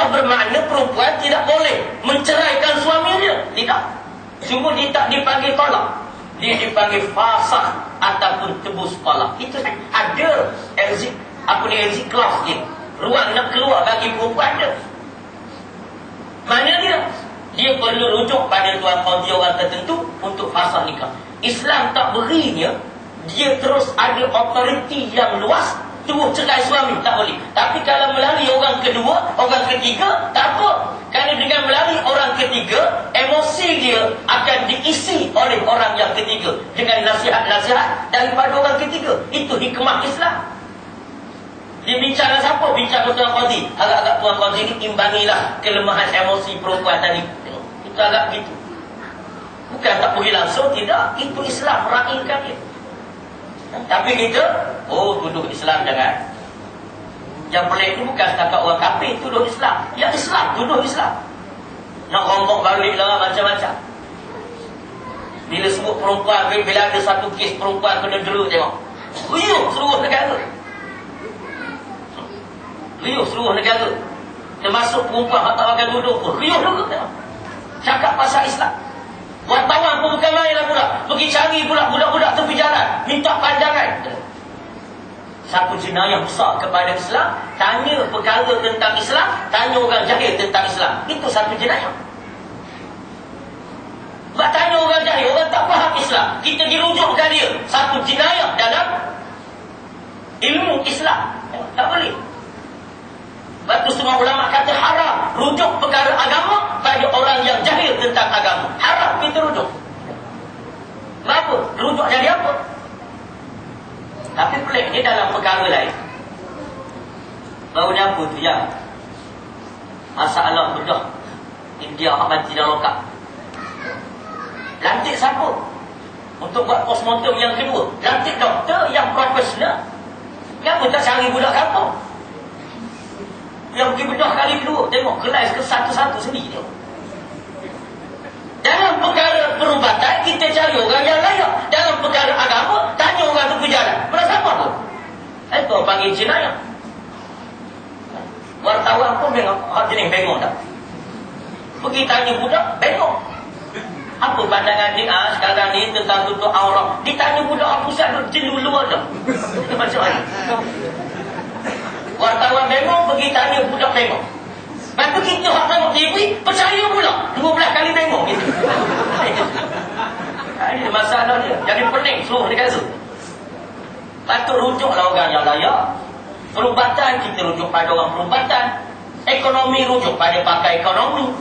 Bukankah bermakna perempuan tidak boleh menceraikan suami dia? Tidak. Cuma dia tak dipanggil talak, dia dipanggil fasakh ataupun tebus talak. Itu ada exit, exit clause dia. Ruang nak keluar bagi perempuan dia. Mana dia perlu rujuk pada tuan qadi orang tertentu untuk fasakh nikah. Islam tak berinya dia terus ada autoriti yang luas terus cerai suami, tak boleh. Tapi kalau melalui orang kedua, orang ketiga, tak apa. Kerana dengan melalui orang ketiga, emosi dia akan diisi oleh orang yang ketiga dengan nasihat-nasihat daripada orang ketiga. Itu hikmah Islam. Dia bincang dengan siapa? Bincang dengan tuan qadi. Agak-agak tuan qadi ni imbangilah kelemahan emosi perempuan tadi. Itu agak gitu. Bukan tak pergi langsung, tidak. Itu Islam meraihkan dia. Tapi kita, tuduh Islam jangan. Yang pelik ni bukan setakat orang kafir tuduh Islam. Yang Islam tuduh Islam. Nak rombok balik lah macam-macam. Bila sebut perempuan, bila ada satu kes perempuan kena dera, tengok. Riuh seluruh negara. Riuh seluruh negara. Termasuk perempuan yang tak pakai tudung pun riuh juga, tengok. Cakap pasal Islam. Wartawan pun bukan main lah pula. Pergi cari pula budak-budak tepi jalan, minta pandangan. Satu jenayah besar kepada Islam. Tanya perkara tentang Islam, tanya orang jahil tentang Islam. Itu satu jenayah. Sebab tanya orang jahil, orang tak faham Islam, kita dirujukkan dia. Satu jenayah dalam ilmu Islam. Tak boleh. Sebab tu semua ulama kata haram rujuk perkara agama pada orang yang jahil tentang agama. Haram kita rujuk. Kenapa? Rujuk jadi apa? Tapi pelik ni dalam perkara lain. Baru ni apa tu yang masalah bedah India hak mati dalam lokap. Lantik siapa? Untuk buat postmortem yang kedua. Lantik doktor yang profesional. Kenapa tak cari budak kampung yang pergi bedah kali kedua? Tengok kelas ke satu-satu sendiri tengok. Dalam perkara perubatan kita cari orang yang layak. Dalam perkara agama tanya orang tu berjalan. Mana sama pun. Itu orang panggil jenayah. Wartawan pun bengok. Hak jenis bengok tak? Pergi tanya budak, bengok. Apa pandangan dia sekarang ni tentang tutup aurat? Ditanya budak apa usah jenuh luar dah. Macam mana? Wartawan bengok pergi tanya budak bengok. Lepas tu kita hak tengok TV percaya pula 12 kali bengok gitu. Ini masalah dia. Jadi pening seluruh negara. Patut rujuklah orang yang layak. Perubatan kita rujuk pada orang perubatan. Ekonomi rujuk pada pakar ekonomi.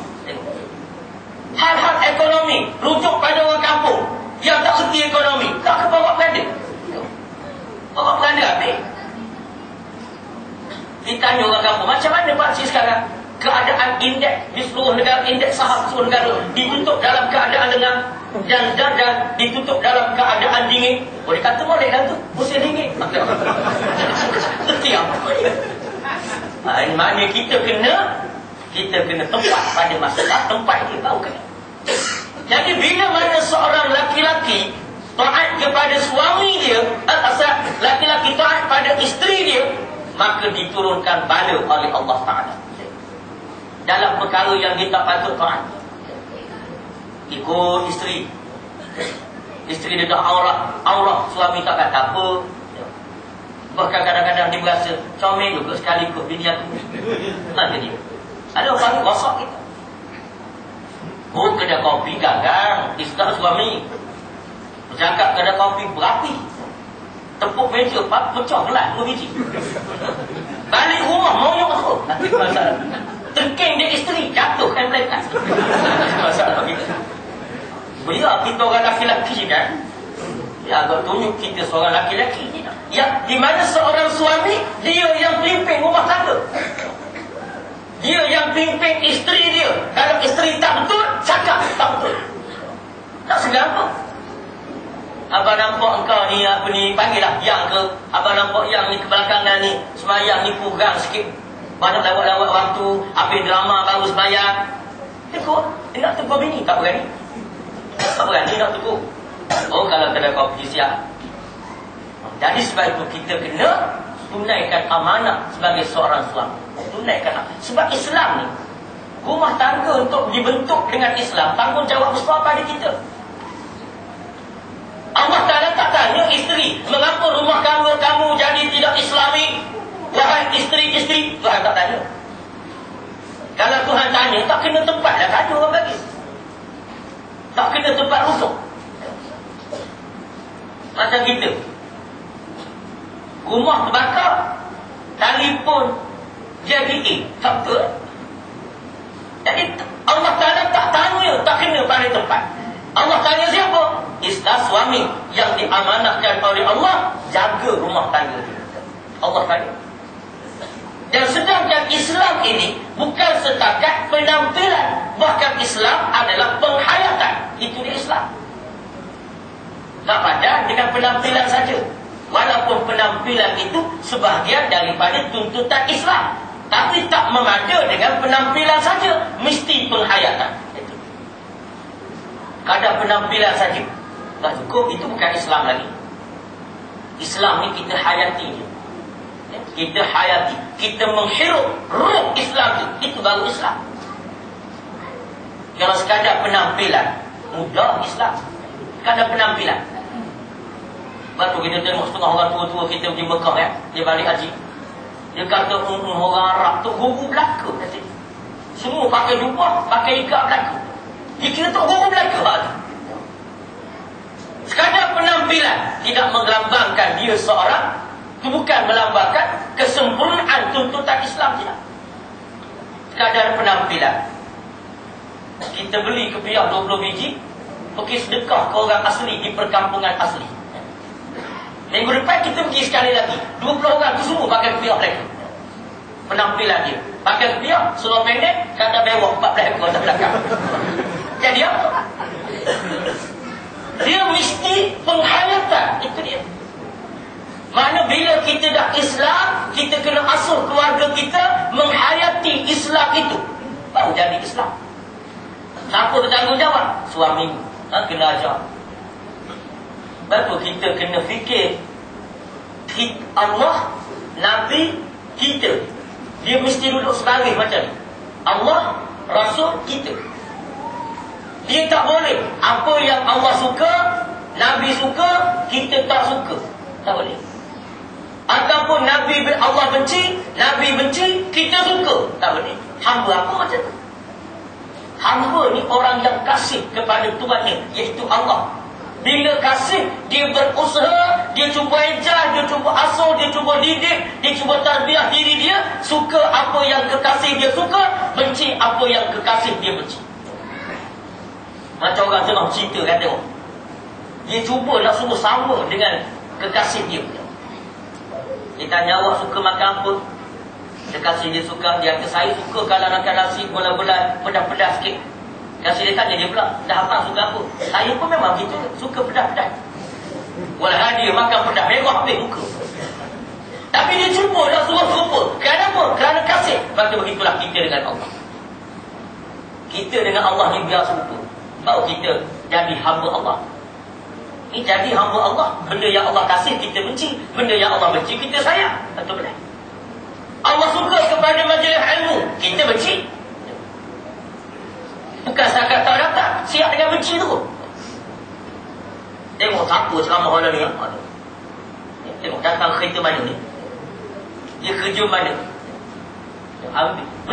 Hal-hal ekonomi rujuk pada orang kampung yang tak kerti ekonomi. Tak ke bawa pelanda. Bawa pelanda habis. Ditanya orang kampung, macam mana Pak Cik sekarang? Keadaan indeks di seluruh negara, indeks saham seluruh negara ditutup dalam keadaan lengang dan dadah ditutup dalam keadaan dingin. Boleh kata boleh kan tu? Musim dingin. Kerti apa? Ini maknanya kita kena tempat pada masalah tempat dia baru kena. Jadi bila mana seorang laki-laki taat kepada suami dia, asal laki-laki taat pada isteri dia, maka diturunkan bala oleh Allah Ta'ala dalam perkara yang dia tak patut taat. Ikut isteri dia dah aurat suami tak kata apa. Bahkan kadang-kadang dia berasa comel juga sekali ikut bini aku. Jadi ada orang gosok kita. Kedai kopi gagang isteri suami bercakap kedai kopi berapi. Tepuk meja, pecah gelas 2 biji. Balik rumah, moyok tu. Masalah. Tengking dia isteri, jatuhkan mereka. Masalah kita. Bila kita orang laki-laki kan, ya agak tunjuk kita seorang laki-laki ni. Ya, di mana seorang suami, dia yang pimpin rumah tangga. Dia yang pimpin isteri dia. Kalau isteri tak betul, cakap tak betul. Tak segan apa. Abang nampak engkau ni apa ni, panggil lah yang ke. Abang nampak yang ni kebelakangan ni sembahyang ni kurang sikit. Banyak lawat-lawat waktu, habis drama baru sembahyang. Tegur, dia nak tegur bini, tak berani. Tak berani nak tegur. Kalau kedai kopi siap. Jadi sebab itu kita kena tunaikan amanah sebagai seorang suami. Tunaikan. Sebab Islam ni, rumah tangga untuk dibentuk dengan Islam, tanggungjawab besar pada kita. Allah Ta'ala tak tanya isteri, mengapa rumah tangga kamu jadi tidak Islami? Wahai isteri-isteri, Tuhan tak tanya. Kalau Tuhan tanya, tak kena tempat lah tanya orang bagi. Tak kena tempat rusuh. Macam kita, rumah terbakar, telefon JDA, tak betul. Jadi Allah Ta'ala tak tanya, tak kena pada tempat. Allah tanya siapa? Isteri suami yang diamanahkan oleh Allah jaga rumah tangga dia. Allah tanya. Dan sedangkan Islam ini bukan setakat penampilan, bahkan Islam adalah penghayatan. Itu dia Islam. Tak padan dengan penampilan saja. Walaupun penampilan itu sebahagian daripada tuntutan Islam, tapi tak memada dengan penampilan saja, mesti penghayatan. Itu. Kadang penampilan saja tak cukup, itu bukan Islam lagi. Islam ni kita hayati je. Kita hayati, kita menghirup ruh Islam itu baru Islam. Kalau sekadar penampilan, mudah Islam. Sekadar penampilan. Lepas tu kita tengok setengah orang tua-tua kita pergi Mekah ya, dia balik haji. Dia kata orang Arab tu guru belaka kata. Semua pakai jubah, pakai ikat belaka. Dia kira tu guru belaka. Sekadar penampilan tidak menggelambangkan dia seorang, itu bukan melambangkan kesempurnaan tuntutan Islam tidak. Sekadar penampilan. Kita beli kepiah 20 biji, pergi sedekah ke orang asli di perkampungan asli. Minggu depan kita pergi sekali lagi, 20 orang tu semua pakai kepiah mereka. Penampilan dia pakai kepiah, seluar pendek, kadang bewok 14 ekor atas belakang. Jadi apa? Dia mesti penghayatan. Itu dia. Mana bila kita dah Islam, kita kena asuh keluarga kita menghayati Islam itu, baru jadi Islam. Siapa bertanggungjawab? Suami. Kena ajar. Baru kita kena fikir, Allah, Nabi, kita, dia mesti duduk sebagai macam ni. Allah, Rasul, kita. Dia tak boleh apa yang Allah suka, Nabi suka, kita tak suka. Tak boleh. Ataupun Nabi Allah benci, Nabi benci, kita suka. Tak boleh. Hamba apa macam tu? Hamba ni orang yang kasih kepada Tuhannya, iaitu Allah. Bila kasih, dia berusaha, dia cuba ejar, dia cuba asuh, dia cuba didik, dia cuba tarbiyah diri dia, suka apa yang kekasih dia suka, benci apa yang kekasih dia benci. Macam orang tengah cerita kan tengok. Dia cuba nak suruh sama dengan kekasih dia. Dia tanya awak suka makan apa? Kekasih dia suka, dia kata saya suka kalau makan nasi bulan-bulan pedas-pedas sikit. Kasih dia tanya dia pula, dah apa suka apa? Saya pun memang gitu, suka pedas-pedas. Walau dia makan pedas merah habis muka. Tapi dia cuba nak suruh serupa. Kenapa? Kerana kasih. Maka begitulah kita dengan Allah. Kita dengan Allah ni biar serupa. Baru kita jadi hamba Allah. Ini jadi hamba Allah. Benda yang Allah kasih kita benci, benda yang Allah benci kita sayang. Betul benar. Allah suka kepada majlis ilmu, kita benci. Bukan setakat tak datang, siap dengan benci tu. Tengok siapa ceramah orang ni. Tengok datang kereta mana ni, dia kerja mana, ambil